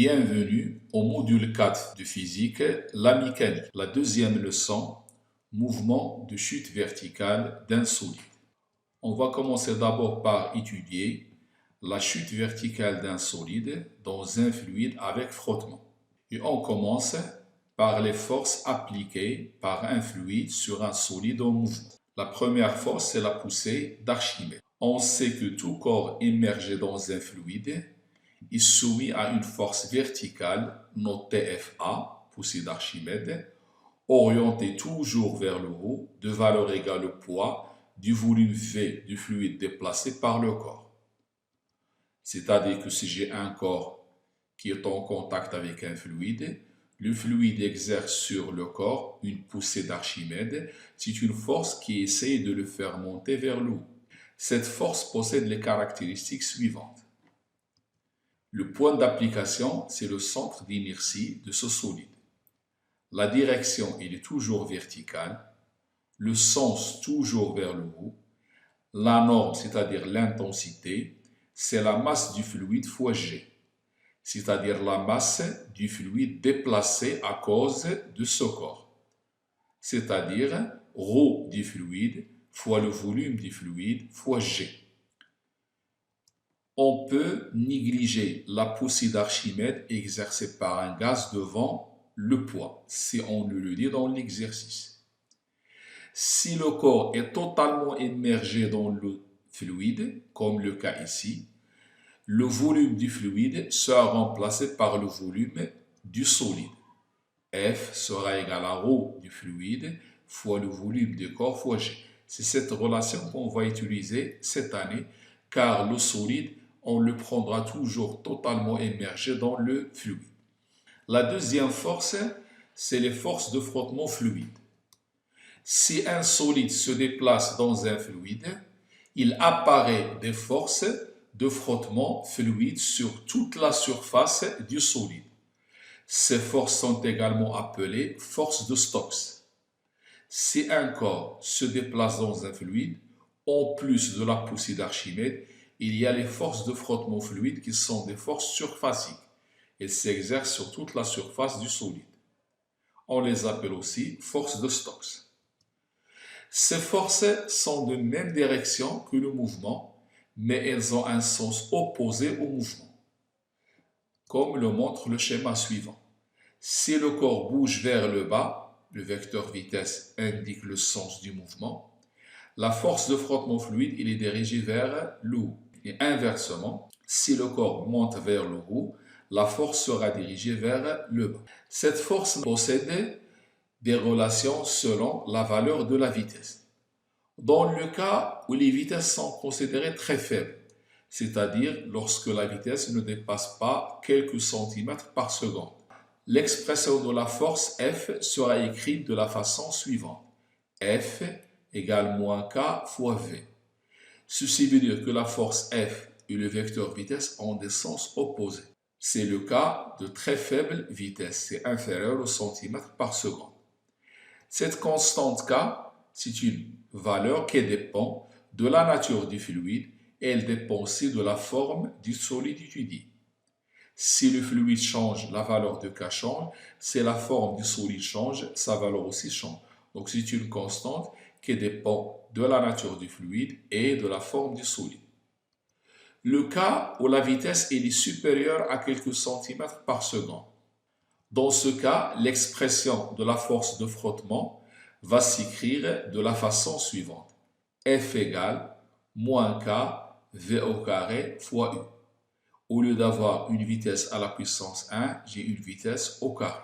Bienvenue au module 4 de physique, la mécanique. La deuxième leçon, mouvement de chute verticale d'un solide. On va commencer d'abord par étudier la chute verticale d'un solide dans un fluide avec frottement. Et on commence par les forces appliquées par un fluide sur un solide en mouvement. La première force, c'est la poussée d'Archimède. On sait que tout corps immergé dans un fluide est soumis à une force verticale, notée Fa, poussée d'Archimède, orientée toujours vers le haut, de valeur égale au poids du volume V du fluide déplacé par le corps. C'est-à-dire que si j'ai un corps qui est en contact avec un fluide, le fluide exerce sur le corps une poussée d'Archimède. C'est une force qui essaie de le faire monter vers le haut. Cette force possède les caractéristiques suivantes. Le point d'application, c'est le centre d'inertie de ce solide. La direction, elle est toujours verticale. Le sens, toujours vers le haut. La norme, c'est-à-dire l'intensité, c'est la masse du fluide fois G, c'est-à-dire la masse du fluide déplacé à cause de ce corps, c'est-à-dire ρ du fluide fois le volume du fluide fois G. On peut négliger la poussée d'Archimède exercée par un gaz devant le poids, si on le dit dans l'exercice. Si le corps est totalement immergé dans le fluide, comme le cas ici, le volume du fluide sera remplacé par le volume du solide. F sera égal à ρ du fluide fois le volume du corps fois G. C'est cette relation qu'on va utiliser cette année, car le solide, on le prendra toujours totalement immergé dans le fluide. La deuxième force, c'est les forces de frottement fluide. Si un solide se déplace dans un fluide, il apparaît des forces de frottement fluide sur toute la surface du solide. Ces forces sont également appelées forces de Stokes. Si un corps se déplace dans un fluide, en plus de la poussée d'Archimède, il y a les forces de frottement fluide qui sont des forces surfaciques. Elles s'exercent sur toute la surface du solide. On les appelle aussi forces de Stokes. Ces forces sont de même direction que le mouvement, mais elles ont un sens opposé au mouvement, comme le montre le schéma suivant. Si le corps bouge vers le bas, le vecteur vitesse indique le sens du mouvement, la force de frottement fluide il est dirigée vers le haut. Et inversement, si le corps monte vers le haut, la force sera dirigée vers le bas. Cette force possède des relations selon la valeur de la vitesse. Dans le cas où les vitesses sont considérées très faibles, c'est-à-dire lorsque la vitesse ne dépasse pas quelques centimètres par seconde, l'expression de la force F sera écrite de la façon suivante. F égale moins K fois V. Ceci veut dire que la force F et le vecteur vitesse ont des sens opposés. C'est le cas de très faible vitesse, c'est inférieur au centimètre par seconde. Cette constante K, c'est une valeur qui dépend de la nature du fluide et elle dépend aussi de la forme du solide étudié. Si le fluide change, la valeur de K change. Si la forme du solide change, sa valeur aussi change. Donc c'est une constante qui dépend de la nature du fluide et de la forme du solide. Le cas où la vitesse est supérieure à quelques centimètres par seconde. Dans ce cas, l'expression de la force de frottement va s'écrire de la façon suivante. F égale moins K V au carré fois U. Au lieu d'avoir une vitesse à la puissance 1, j'ai une vitesse au carré.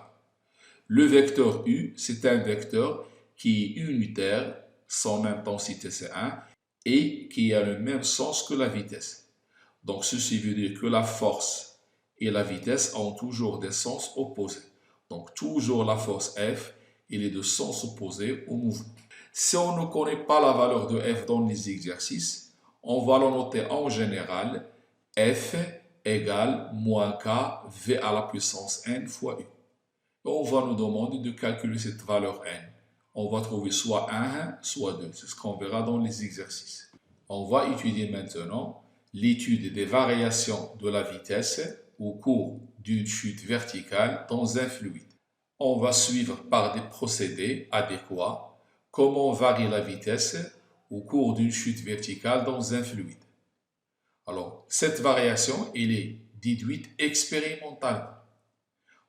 Le vecteur U, c'est un vecteur qui est unitaire, son intensité c'est 1, et qui a le même sens que la vitesse. Donc ceci veut dire que la force et la vitesse ont toujours des sens opposés. Donc toujours la force F, il est de sens opposé au mouvement. Si on ne connaît pas la valeur de F dans les exercices, on va le noter en général F égale moins K V à la puissance n fois U. Et on va nous demander de calculer cette valeur n. On va trouver soit 1, soit 2. C'est ce qu'on verra dans les exercices. On va étudier maintenant l'étude des variations de la vitesse au cours d'une chute verticale dans un fluide. On va suivre par des procédés adéquats comment varier la vitesse au cours d'une chute verticale dans un fluide. Alors, cette variation, elle est déduite expérimentalement.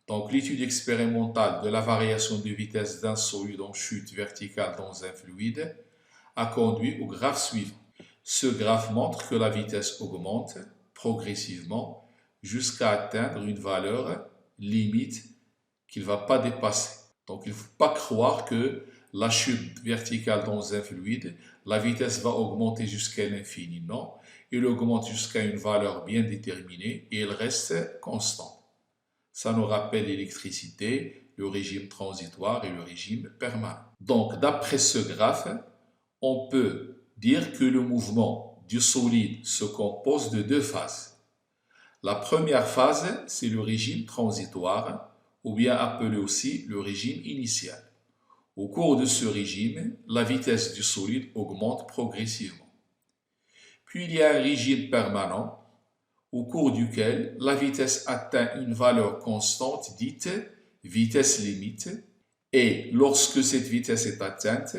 Donc, l'étude expérimentale de la variation de vitesse d'un solide en chute verticale dans un fluide a conduit au graphe suivant. Ce graphe montre que la vitesse augmente progressivement jusqu'à atteindre une valeur limite qu'il ne va pas dépasser. Donc, il ne faut pas croire que la chute verticale dans un fluide, la vitesse va augmenter jusqu'à l'infini. Non, elle augmente jusqu'à une valeur bien déterminée et elle reste constante. Ça nous rappelle l'électricité, le régime transitoire et le régime permanent. Donc, d'après ce graphe, on peut dire que le mouvement du solide se compose de deux phases. La première phase, c'est le régime transitoire, ou bien appelé aussi le régime initial. Au cours de ce régime, la vitesse du solide augmente progressivement. Puis il y a un régime permanent, au cours duquel la vitesse atteint une valeur constante dite vitesse limite, et lorsque cette vitesse est atteinte,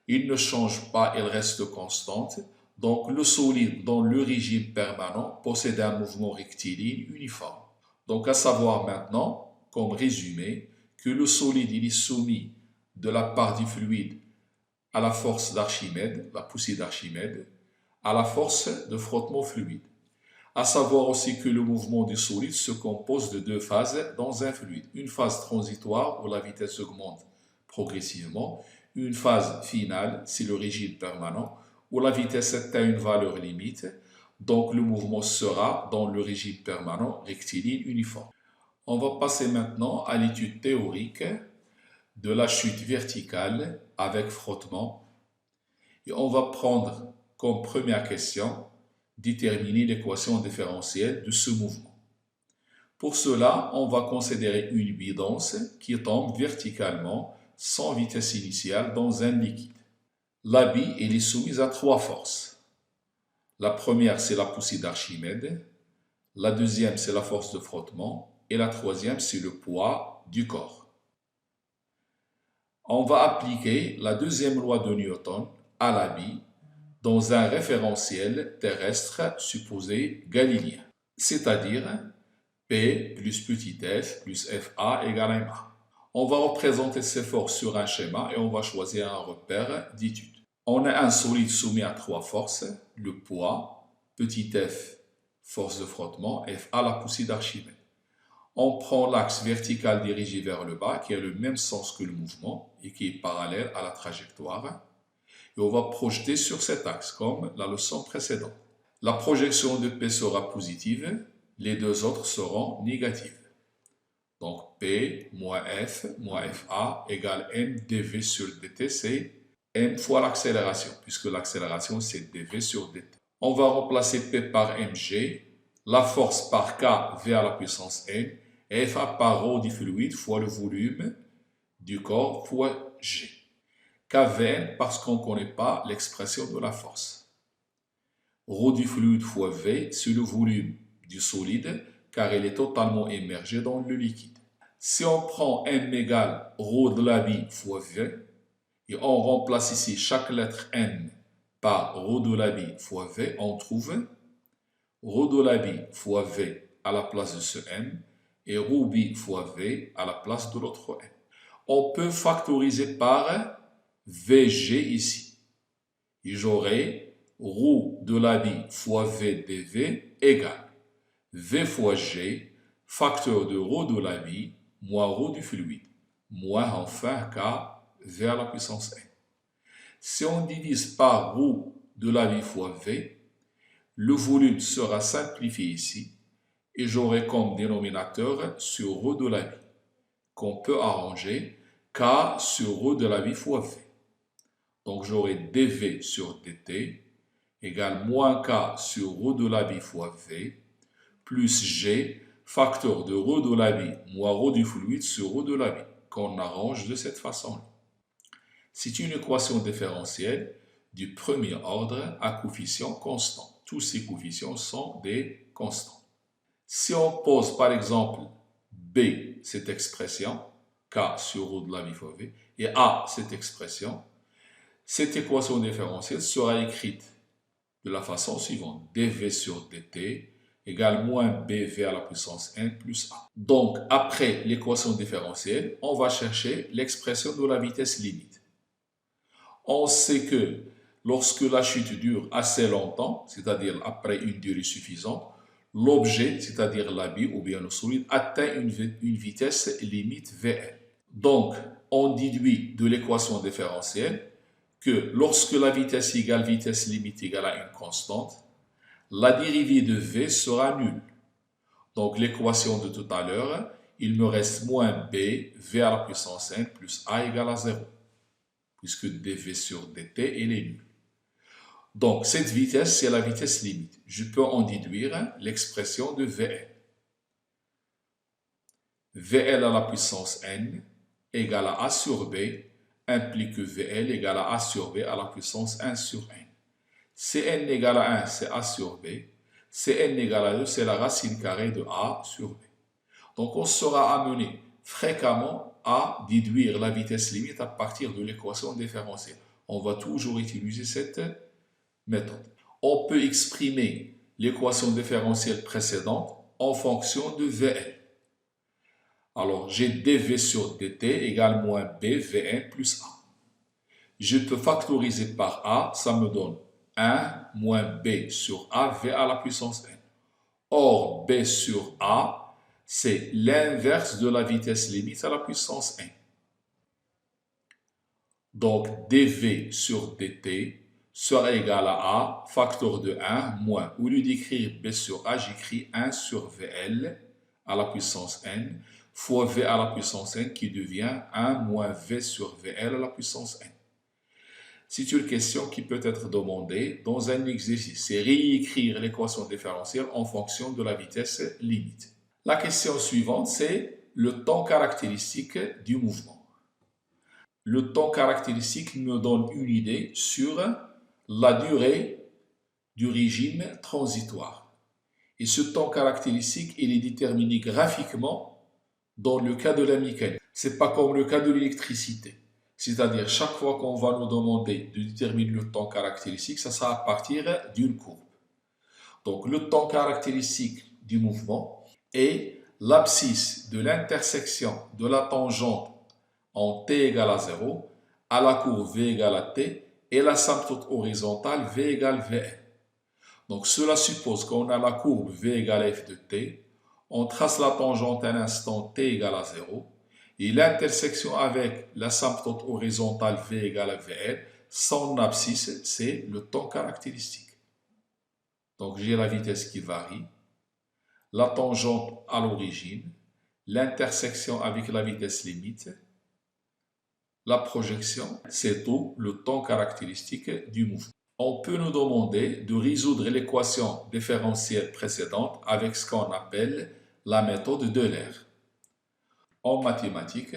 il ne change pas, elle reste constante. Donc le solide dans le régime permanent possède un mouvement rectiligne uniforme. Donc à savoir maintenant, comme résumé, que le solide il est soumis de la part du fluide à la force d'Archimède, la poussée d'Archimède, à la force de frottement fluide. À savoir aussi que le mouvement du solide se compose de deux phases dans un fluide. Une phase transitoire où la vitesse augmente progressivement. Une phase finale, c'est le régime permanent, où la vitesse atteint une valeur limite. Donc le mouvement sera dans le régime permanent rectiligne uniforme. On va passer maintenant à l'étude théorique de la chute verticale avec frottement. Et on va prendre comme première question déterminer l'équation différentielle de ce mouvement. Pour cela, on va considérer une bidance qui tombe verticalement sans vitesse initiale dans un liquide. La bille elle est soumise à trois forces. La première, c'est la poussée d'Archimède. La deuxième, c'est la force de frottement. Et la troisième, c'est le poids du corps. On va appliquer la deuxième loi de Newton à la bille dans un référentiel terrestre supposé galiléen, c'est-à-dire P plus petit f plus FA égale ma. On va représenter ces forces sur un schéma et on va choisir un repère d'étude. On a un solide soumis à trois forces, le poids, petit f, force de frottement, Fa la poussée d'Archimède. On prend l'axe vertical dirigé vers le bas qui a le même sens que le mouvement et qui est parallèle à la trajectoire. Et on va projeter sur cet axe, comme la leçon précédente. La projection de P sera positive, les deux autres seront négatives. Donc P moins FA égale m dv sur dt, c'est m fois l'accélération, puisque l'accélération c'est dv sur dt. On va remplacer P par mg, la force par k v à la puissance n, et Fa par ρ du fluide fois le volume du corps fois g. Kvn parce qu'on ne connaît pas l'expression de la force. Rho du fluide fois V, c'est le volume du solide car il est totalement immergé dans le liquide. Si on prend M égale ρ de la bille fois V et on remplace ici chaque lettre M par ρ de la bille fois V, on trouve ρ de la bille fois V à la place de ce M et ρ bille fois V à la place de l'autre M. On peut factoriser par VG ici. Et j'aurai ρ de la bille fois V dV égale V fois G, facteur de ρ de la bille, moins ρ du fluide, moins enfin K, V à la puissance N. Si on divise par ρ de la bille fois V, le volume sera simplifié ici et j'aurai comme dénominateur sur ρ de la bille, qu'on peut arranger K sur ρ de la bille fois V. Donc j'aurai dV sur dt égale moins K sur ρ de la bille fois V plus G, facteur de ρ de la bille moins ρ du fluide sur ρ de la bille, qu'on arrange de cette façon-là. C'est une équation différentielle du premier ordre à coefficients constants. Tous ces coefficients sont des constants. Si on pose par exemple B, cette expression, K sur roue de la vie fois V, et A, cette expression, cette équation différentielle sera écrite de la façon suivante. dv sur dt égale moins bv à la puissance n plus a. Donc, après l'équation différentielle, on va chercher l'expression de la vitesse limite. On sait que lorsque la chute dure assez longtemps, c'est-à-dire après une durée suffisante, l'objet, c'est-à-dire l'habit ou bien le solide, atteint une vitesse limite Vn. Donc, on déduit de l'équation différentielle que lorsque la vitesse limite égale à une constante, la dérivée de V sera nulle. Donc, l'équation de tout à l'heure, il me reste moins B, V à la puissance n plus A égale à 0, puisque dV sur dt, elle est nulle. Donc, cette vitesse, c'est la vitesse limite. Je peux en déduire l'expression de Vn. Vl à la puissance n égale à A sur B implique que Vl égale à A sur B à la puissance 1 sur n. Cn égale à 1, c'est A sur B. Cn égale à 2, c'est la racine carrée de A sur B. Donc, on sera amené fréquemment à déduire la vitesse limite à partir de l'équation différentielle. On va toujours utiliser cette méthode. On peut exprimer l'équation différentielle précédente en fonction de Vn. Alors, j'ai dv sur dt égale moins b Vn plus a. Je peux factoriser par a, ça me donne 1 moins b sur a v à la puissance n. Or, b sur a, c'est l'inverse de la vitesse limite à la puissance n. Donc, dv sur dt sera égal à a, facteur de 1, moins, au lieu d'écrire b sur a, j'écris 1 sur vl à la puissance n, fois v à la puissance n qui devient 1 moins v sur vl à la puissance n. C'est une question qui peut être demandée dans un exercice. C'est réécrire l'équation différentielle en fonction de la vitesse limite. La question suivante, c'est le temps caractéristique du mouvement. Le temps caractéristique nous donne une idée sur la durée du régime transitoire. Et ce temps caractéristique, il est déterminé graphiquement dans le cas de la mécanique. Ce n'est pas comme le cas de l'électricité. C'est-à-dire, chaque fois qu'on va nous demander de déterminer le temps caractéristique, ça sera à partir d'une courbe. Donc, le temps caractéristique du mouvement est l'abscisse de l'intersection de la tangente en t égale à 0 à la courbe v égale à t et l'asymptote horizontale v égale vn. Donc, cela suppose qu'on a la courbe v égale à f de t, on trace la tangente à l'instant t égale à 0, et l'intersection avec l'asymptote horizontale v égale à vn, son abscisse, c'est le temps caractéristique. Donc, j'ai la vitesse qui varie, la tangente à l'origine, l'intersection avec la vitesse limite, la projection, c'est tout le temps caractéristique du mouvement. On peut nous demander de résoudre l'équation différentielle précédente avec ce qu'on appelle la méthode d'Euler. En mathématiques,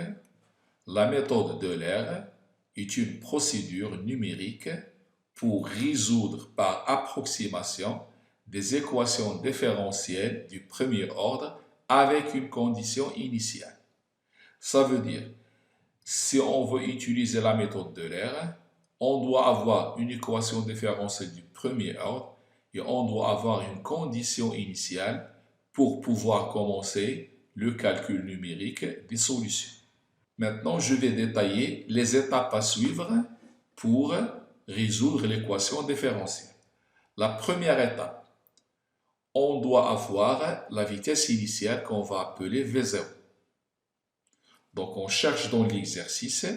la méthode d'Euler est une procédure numérique pour résoudre par approximation des équations différentielles du premier ordre avec une condition initiale. Ça veut dire, si on veut utiliser la méthode d'Euler, on doit avoir une équation différentielle du premier ordre et on doit avoir une condition initiale pour pouvoir commencer le calcul numérique des solutions. Maintenant, je vais détailler les étapes à suivre pour résoudre l'équation différentielle. La première étape, on doit avoir la vitesse initiale qu'on va appeler V0. Donc, on cherche dans l'exercice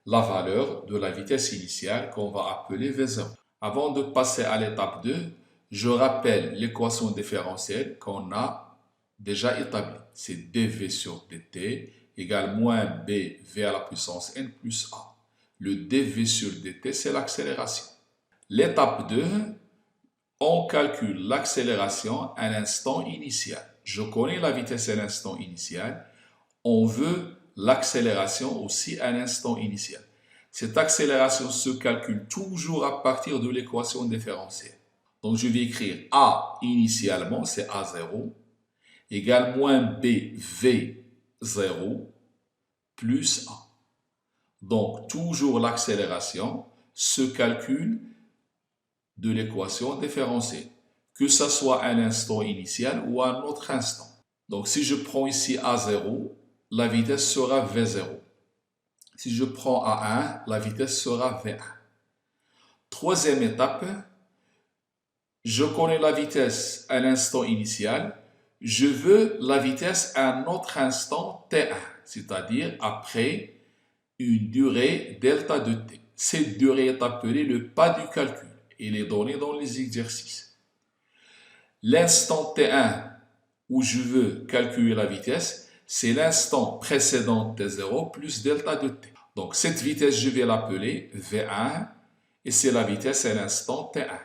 la valeur de la vitesse initiale qu'on va appeler V0. Avant de passer à l'étape 2, je rappelle l'équation différentielle qu'on a déjà établie. C'est dv sur dt égale moins bv à la puissance n plus a. Le dv sur dt, c'est l'accélération. L'étape 2, on calcule l'accélération à l'instant initial. Je connais la vitesse à l'instant initial. On veut l'accélération aussi à l'instant initial. Cette accélération se calcule toujours à partir de l'équation différentielle. Donc, je vais écrire A initialement, c'est A0, égale moins BV 0 plus A. Donc, toujours l'accélération se calcule de l'équation différentielle, que ce soit à l'instant initial ou à un autre instant. Donc, si je prends ici A0, la vitesse sera V0. Si je prends A1, la vitesse sera V1. Troisième étape, je connais la vitesse à l'instant initial. Je veux la vitesse à un autre instant T1, c'est-à-dire après une durée delta de T. Cette durée est appelée le pas du calcul. Il est donné dans les exercices. L'instant T1 où je veux calculer la vitesse, c'est l'instant précédent T0 plus delta de T. Donc cette vitesse, je vais l'appeler V1 et c'est la vitesse à l'instant T1.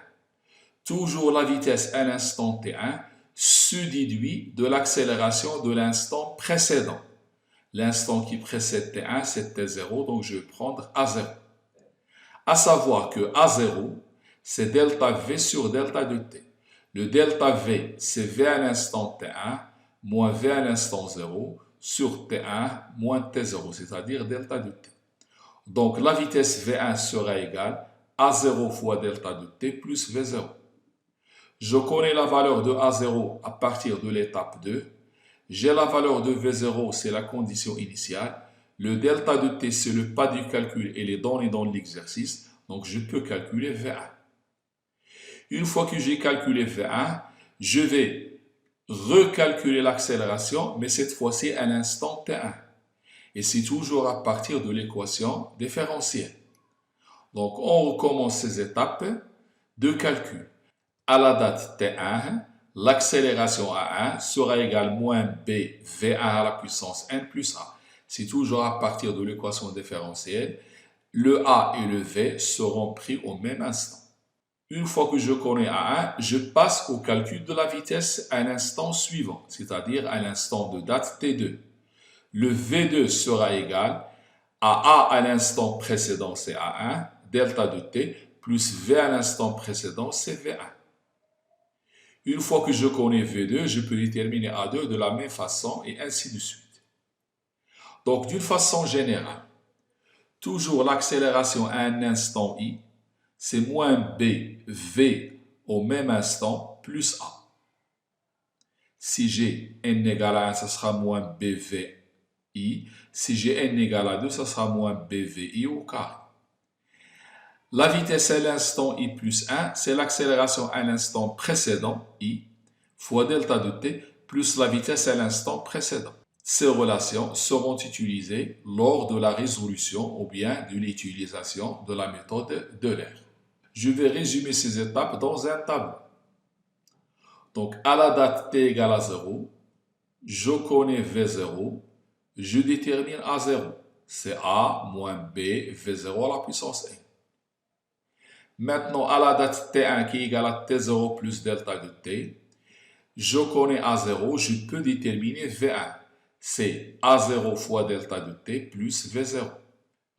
Toujours la vitesse à l'instant T1 se déduit de l'accélération de l'instant précédent. L'instant qui précède T1, c'est T0, donc je vais prendre A0. À savoir que A0, c'est delta V sur delta de T. Le delta V, c'est V à l'instant T1 moins V à l'instant 0 sur T1 moins T0, c'est-à-dire delta de T. Donc la vitesse V1 sera égale à A0 fois delta de T plus V0. Je connais la valeur de A0 à partir de l'étape 2. J'ai la valeur de V0, c'est la condition initiale. Le delta de T, c'est le pas du calcul et les données dans l'exercice. Donc, je peux calculer V1. Une fois que j'ai calculé V1, je vais recalculer l'accélération, mais cette fois-ci à l'instant T1. Et c'est toujours à partir de l'équation différentielle. Donc, on recommence ces étapes de calcul. À la date T1, l'accélération A1 sera égale moins B V1 à la puissance n plus A. C'est toujours à partir de l'équation différentielle. Le A et le V seront pris au même instant. Une fois que je connais A1, je passe au calcul de la vitesse à l'instant suivant, c'est-à-dire à l'instant de date T2. Le V2 sera égal à A à l'instant précédent, c'est A1, delta de T, plus V à l'instant précédent, c'est V1. Une fois que je connais V2, je peux déterminer A2 de la même façon et ainsi de suite. Donc, d'une façon générale, toujours l'accélération à un instant I, c'est moins B, V au même instant plus A. Si j'ai n égale à 1, ça sera moins BVI. Si j'ai n égale à 2, ça sera moins BVI au carré. La vitesse à l'instant I plus 1, c'est l'accélération à l'instant précédent, I, fois delta de T, plus la vitesse à l'instant précédent. Ces relations seront utilisées lors de la résolution ou bien de l'utilisation de la méthode d'Euler. Je vais résumer ces étapes dans un tableau. Donc, à la date T égale à 0, je connais V0, je détermine A0. C'est A moins B V0 à la puissance n. Maintenant, à la date T1 qui est égale à T0 plus delta de T, je connais A0, je peux déterminer V1. C'est A0 fois delta de T plus V0.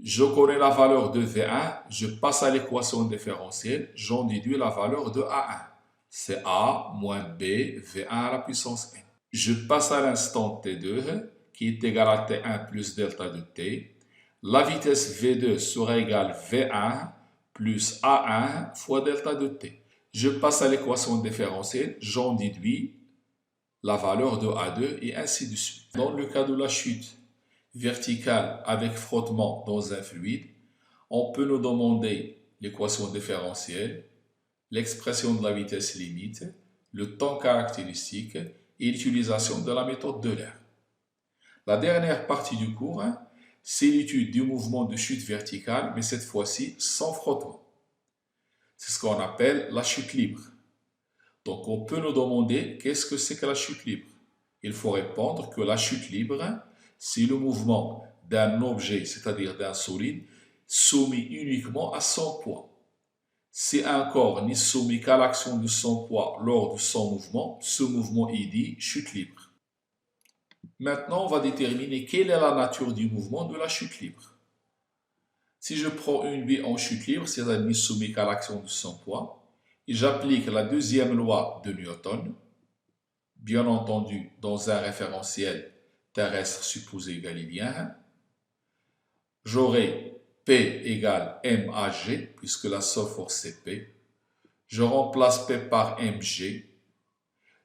Je connais la valeur de V1, je passe à l'équation différentielle, j'en déduis la valeur de A1. C'est A moins B V1 à la puissance n. Je passe à l'instant T2 qui est égal à T1 plus delta de T. La vitesse V2 sera égale V1 plus A1 fois delta de T. Je passe à l'équation différentielle, j'en déduis la valeur de A2 et ainsi de suite. Dans le cas de la chute verticale avec frottement dans un fluide, on peut nous demander l'équation différentielle, l'expression de la vitesse limite, le temps caractéristique et l'utilisation de la méthode d'Euler. La dernière partie du cours, c'est l'étude du mouvement de chute verticale, mais cette fois-ci sans frottement. C'est ce qu'on appelle la chute libre. Donc on peut nous demander qu'est-ce que c'est que la chute libre. Il faut répondre que la chute libre, c'est le mouvement d'un objet, c'est-à-dire d'un solide, soumis uniquement à son poids. Si un corps n'est soumis qu'à l'action de son poids lors de son mouvement, ce mouvement est dit chute libre. Maintenant, on va déterminer quelle est la nature du mouvement de la chute libre. Si je prends une bille en chute libre, c'est-à-dire n'est soumis qu'à l'action de son poids, et j'applique la deuxième loi de Newton, bien entendu dans un référentiel terrestre supposé galiléen. J'aurai P égale MAG, puisque la seule force c'est P. Je remplace P par mg.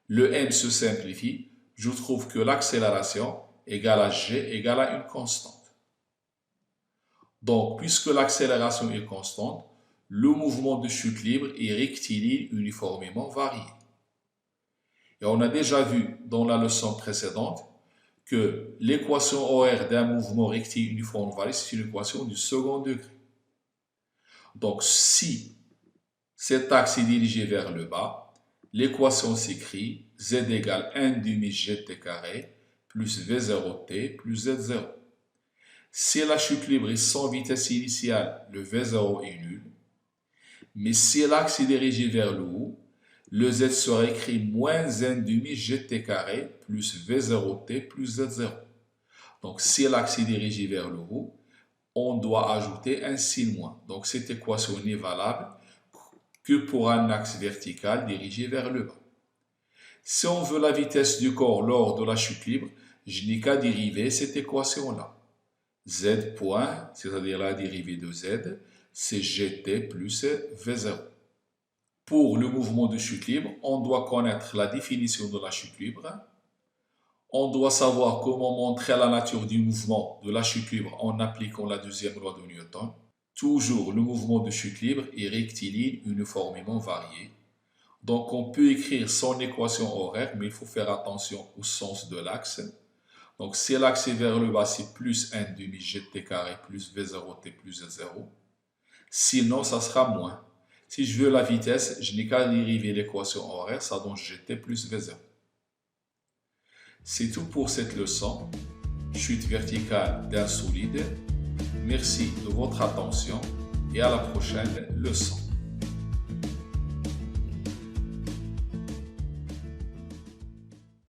Le m se simplifie. Je trouve que l'accélération égale à g égale à une constante. Donc, puisque l'accélération est constante, le mouvement de chute libre est rectiligne uniformément varié. Et on a déjà vu dans la leçon précédente que l'équation horaire d'un mouvement rectiligne uniforme varié, c'est une équation du second degré. Donc, si cet axe est dirigé vers le bas, l'équation s'écrit z égale 1 demi gt carré plus v0t plus z0. Si la chute libre est sans vitesse initiale, le v0 est nul. Mais si l'axe est dirigé vers le haut, le z sera écrit moins 1 demi gt carré plus v0t plus z0. Donc, si l'axe est dirigé vers le haut, on doit ajouter un signe moins. Donc, cette équation n'est valable que pour un axe vertical dirigé vers le bas. Si on veut la vitesse du corps lors de la chute libre, je n'ai qu'à dériver cette équation-là. Z point, c'est-à-dire la dérivée de z, c'est gt plus v0. Pour le mouvement de chute libre, on doit connaître la définition de la chute libre. On doit savoir comment montrer la nature du mouvement de la chute libre en appliquant la deuxième loi de Newton. Toujours, le mouvement de chute libre est rectiligne uniformément varié. Donc, on peut écrire son équation horaire, mais il faut faire attention au sens de l'axe. Donc, si l'axe est vers le bas, c'est plus 1 demi gt carré plus v0t plus z0. Sinon, ça sera moins. Si je veux la vitesse, je n'ai qu'à dériver l'équation horaire, ça donne gt plus v0. C'est tout pour cette leçon. Chute verticale d'un solide. Merci de votre attention et à la prochaine leçon.